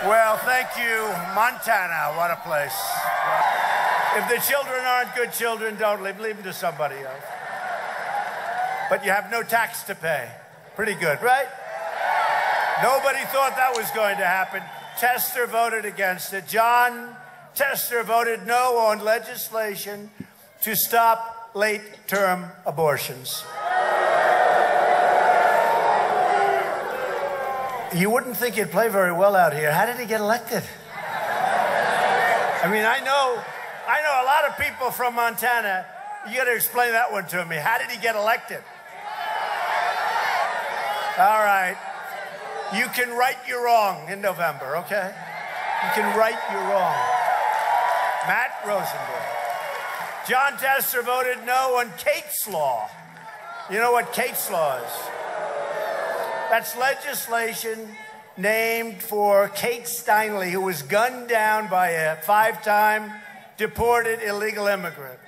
Well, thank you, Montana. What a place. If the children aren't good children, don't leave them to somebody else. But you have no tax to pay. Pretty good, right? Nobody thought that was going to happen. Tester voted against it. John Tester voted no on legislation to stop late-term abortions. You wouldn't think he'd play very well out here. How did he get elected? I mean, I know a lot of people from Montana. You got to explain that one to me. How did he get elected? All right. You can right your wrong in November, okay? You can right your wrong. Matt Rosenberg. John Tester voted no on Kate's Law. You know what Kate's Law is? That's legislation named for Kate Steinle, who was gunned down by a 5-time deported illegal immigrant.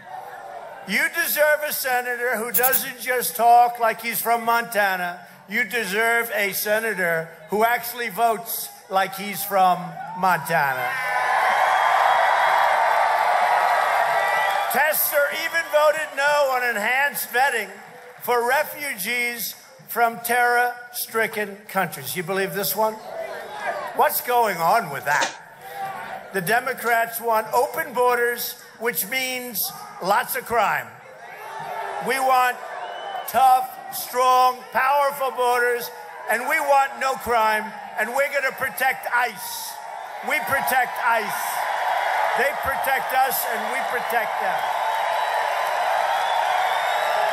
You deserve a senator who doesn't just talk like he's from Montana. You deserve a senator who actually votes like he's from Montana. Tester even voted no on enhanced vetting for refugees from terror-stricken countries. You believe this one? What's going on with that? The Democrats want open borders, which means lots of crime. We want tough, strong, powerful borders, and we want no crime, and we're going to protect ICE. We protect ICE. They protect us, and we protect them.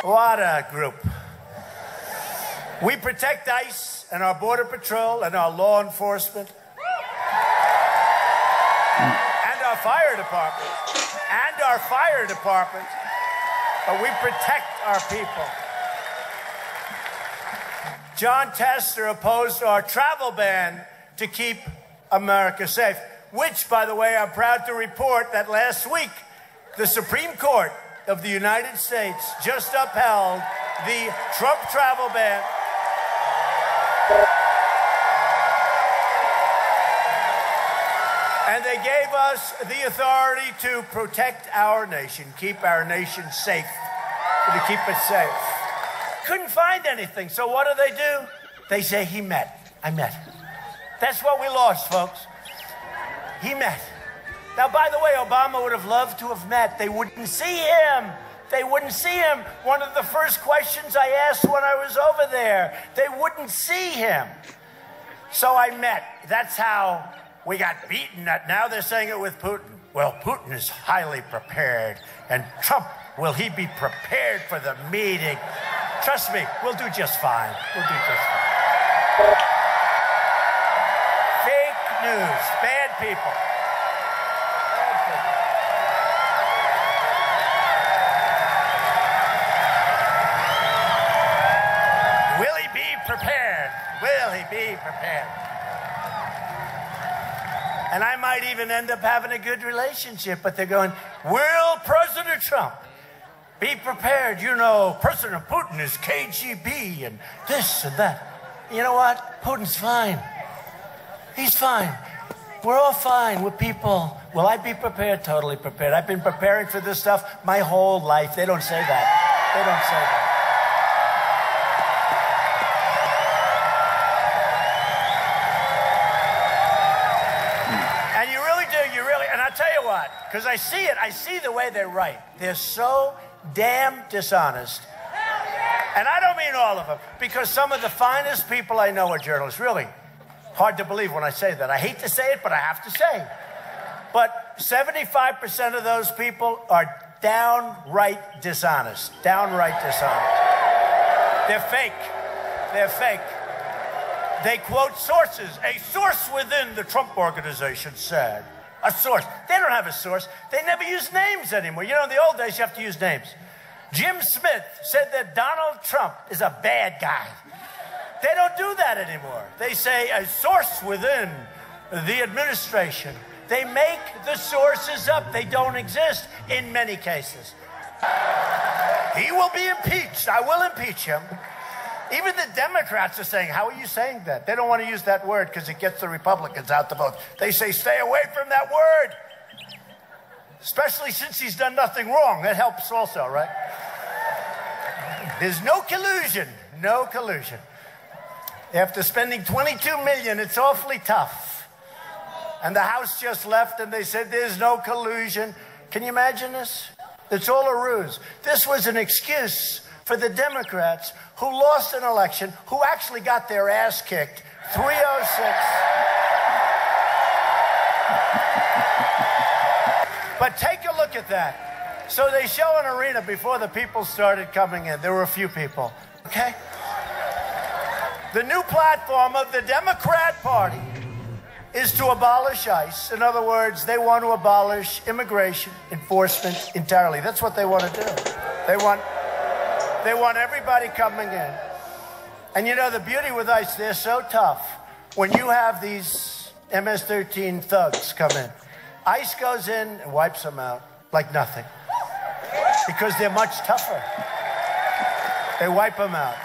What a group. We protect ICE and our Border Patrol and our law enforcement and our fire department but we protect our people. John Tester opposed our travel ban to keep America safe, which, by the way, I'm proud to report that last week, the Supreme Court of the United States just upheld the Trump travel ban. And they gave us the authority to protect our nation, keep our nation safe, to keep it safe. Couldn't find anything, so what do? They say he met. I met. That's what we lost, folks. He met. Now, by the way, Obama would have loved to have met. They wouldn't see him. They wouldn't see him. One of the first questions I asked when I was over there, they wouldn't see him. So I met. That's how we got beaten. Now they're saying it with Putin. Well, Putin is highly prepared. And Trump, will he be prepared for the meeting? Trust me, we'll do just fine. We'll do just fine. Fake news. Bad people. Will he be prepared? Will he be prepared? And I might even end up having a good relationship, but they're going, will President Trump be prepared? You know, President Putin is KGB and this and that. You know what? Putin's fine. He's fine. We're all fine with people. Will I be prepared? Totally prepared. I've been preparing for this stuff my whole life. They don't say that. They don't say that. And I'll tell you what, because I see the way they write. They're so damn dishonest. And I don't mean all of them, because some of the finest people I know are journalists. Really hard to believe when I say that. I hate to say it, but I have to say. But 75% of those people are downright dishonest. Downright dishonest. They're fake. They're fake. They quote sources. A source within the Trump organization said. A source. They don't have a source. They never use names anymore. You know, in the old days, you have to use names. Jim Smith said that Donald Trump is a bad guy. They don't do that anymore. They say a source within the administration. They make the sources up. They don't exist in many cases. He will be impeached. I will impeach him. Even the Democrats are saying, how are you saying that? They don't want to use that word because it gets the Republicans out the vote. They say, stay away from that word. Especially since he's done nothing wrong. That helps also, right? There's no collusion. No collusion. After spending $22 million, it's awfully tough. And the House just left and they said there's no collusion. Can you imagine this? It's all a ruse. This was an excuse for the Democrats who lost an election, who actually got their ass kicked, 306. But take a look at that. So they show an arena before the people started coming in. There were a few people, okay? The new platform of the Democrat Party is to abolish ICE. In other words, they want to abolish immigration enforcement entirely. That's what they want to do. They want everybody coming in. And you know, the beauty with ICE, they're so tough. When you have these MS-13 thugs come in, ICE goes in and wipes them out like nothing. Because they're much tougher. They wipe them out.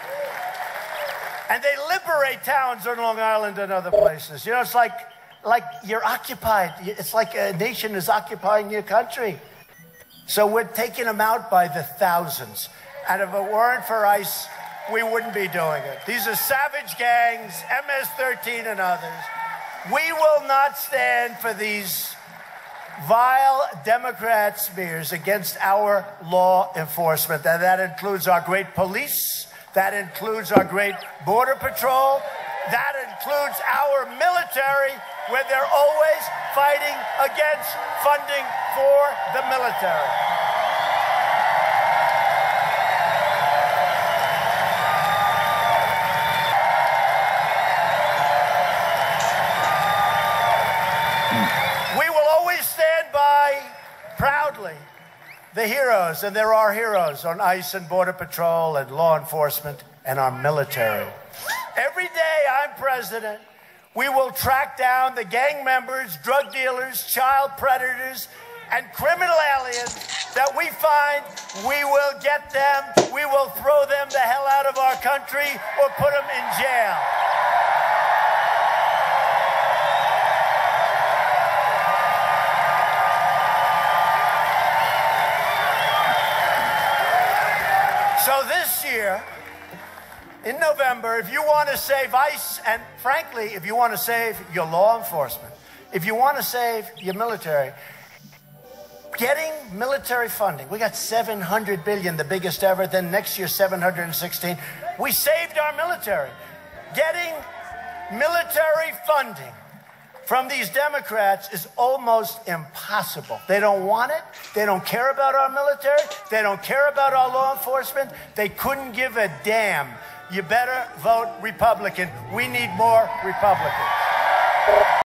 And they liberate towns on Long Island and other places. You know, it's like you're occupied. It's like a nation is occupying your country. So we're taking them out by the thousands. And if it weren't for ICE, we wouldn't be doing it. These are savage gangs, MS-13 and others. We will not stand for these vile Democrat smears against our law enforcement. And that includes our great police. That includes our great border patrol. That includes our military, where they're always fighting against funding for the military. We will always stand by proudly the heroes, and there are heroes on ICE and Border Patrol and law enforcement and our military. Every day I'm president, we will track down the gang members, drug dealers, child predators, and criminal aliens that we find. We will get them, we will throw them the hell out of our country or put them in jail. So this year, in November, if you want to save ICE, and frankly, if you want to save your law enforcement, if you want to save your military, getting military funding, we got $700 billion, the biggest ever, then next year $716. We saved our military. Getting military funding from these Democrats is almost impossible. They don't want it. They don't care about our military. They don't care about our law enforcement. They couldn't give a damn. You better vote Republican. We need more Republicans.